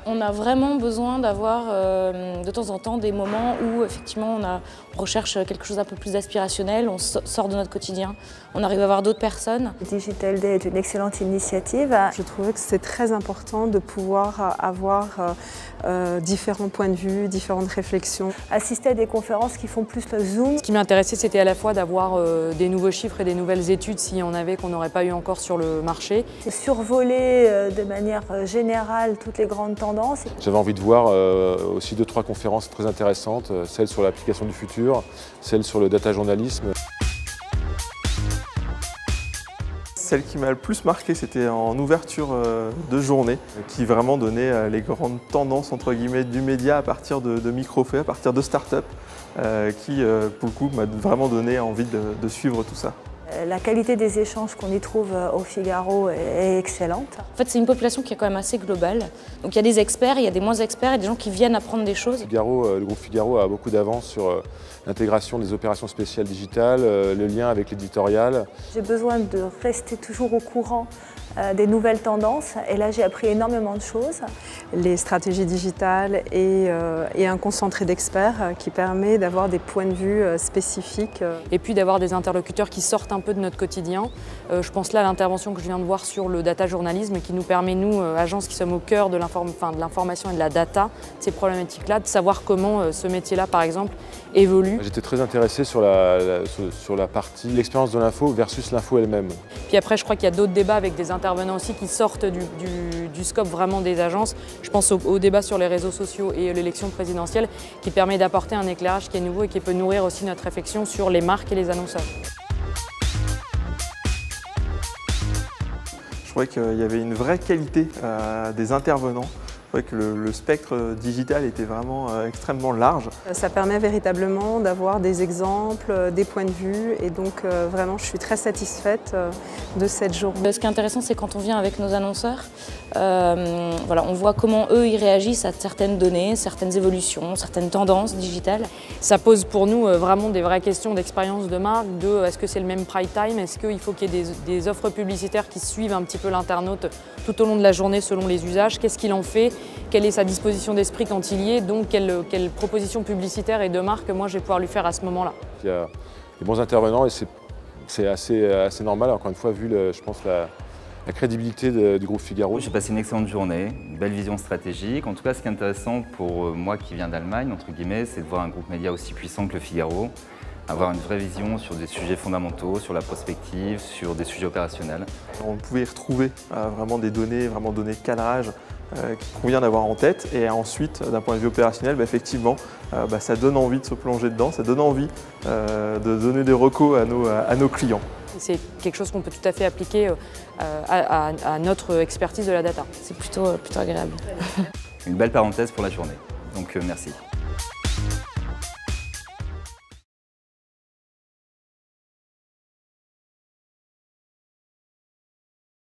On a vraiment besoin d'avoir de temps en temps des moments où effectivement on recherche quelque chose d'un peu plus aspirationnel, on sort de notre quotidien, on arrive à voir d'autres personnes. Digital Day est une excellente initiative. Je trouvais que c'est très important de pouvoir avoir différents points de vue, différentes réflexions. Assister à des conférences qui font plus le Zoom. Ce qui m'intéressait, c'était à la fois d'avoir des nouveaux chiffres et des nouvelles études s'il y en avait qu'on n'aurait pas eu encore sur le marché. Survoler de manière générale toutes les grandes tendances. J'avais envie de voir aussi 2-3 conférences très intéressantes, celle sur l'application du futur, celle sur le data journalisme. Celle qui m'a le plus marqué, c'était en ouverture de journée, qui vraiment donnait les grandes tendances entre guillemets du média à partir de micro-faits, à partir de start-up, qui pour le coup m'a vraiment donné envie de suivre tout ça. La qualité des échanges qu'on y trouve au Figaro est excellente. En fait, c'est une population qui est quand même assez globale. Donc il y a des experts, il y a des moins experts et des gens qui viennent apprendre des choses. Le groupe Figaro a beaucoup d'avance sur l'intégration des opérations spéciales digitales, le lien avec l'éditorial. J'ai besoin de rester toujours au courant des nouvelles tendances et là j'ai appris énormément de choses. Les stratégies digitales et un concentré d'experts qui permet d'avoir des points de vue spécifiques. Et puis d'avoir des interlocuteurs qui sortent un peu de notre quotidien. Je pense là à l'intervention que je viens de voir sur le data journalisme qui nous permet, nous, agences qui sommes au cœur de l'information et de la data, ces problématiques-là, de savoir comment ce métier-là, par exemple, évolue. J'étais très intéressé sur la partie l'expérience de l'info versus l'info elle-même. Puis après, je crois qu'il y a d'autres débats avec des intervenants aussi qui sortent du scope vraiment des agences. Je pense au débat sur les réseaux sociaux et l'élection présidentielle qui permet d'apporter un éclairage qui est nouveau et qui peut nourrir aussi notre réflexion sur les marques et les annonceurs. Je trouvais qu'il y avait une vraie qualité des intervenants. Je trouvais que le spectre digital était vraiment extrêmement large. Ça permet véritablement d'avoir des exemples, des points de vue et donc vraiment je suis très satisfaite de cette journée. Ce qui est intéressant, c'est quand on vient avec nos annonceurs, on voit comment eux ils réagissent à certaines données, certaines évolutions, certaines tendances digitales. Ça pose pour nous vraiment des vraies questions d'expérience de marque, est-ce que c'est le même prime time, est-ce qu'il faut qu'il y ait des offres publicitaires qui suivent un petit peu l'internaute tout au long de la journée selon les usages, qu'est-ce qu'il en fait, quelle est sa disposition d'esprit quand il y est, donc quelle proposition publicitaire et de marque moi je vais pouvoir lui faire à ce moment-là. Il y a des bons intervenants et c'est assez normal, encore une fois, vu je pense la crédibilité du groupe Figaro. J'ai passé une excellente journée, une belle vision stratégique. En tout cas, ce qui est intéressant pour moi qui viens d'Allemagne, entre guillemets, c'est de voir un groupe média aussi puissant que le Figaro, avoir une vraie vision sur des sujets fondamentaux, sur la prospective, sur des sujets opérationnels. On pouvait y retrouver vraiment des données de cadrage qu'il convient d'avoir en tête et ensuite, d'un point de vue opérationnel, effectivement, ça donne envie de se plonger dedans, ça donne envie de donner des recos à nos clients. C'est quelque chose qu'on peut tout à fait appliquer à notre expertise de la data. C'est plutôt agréable. Une belle parenthèse pour la journée, donc merci.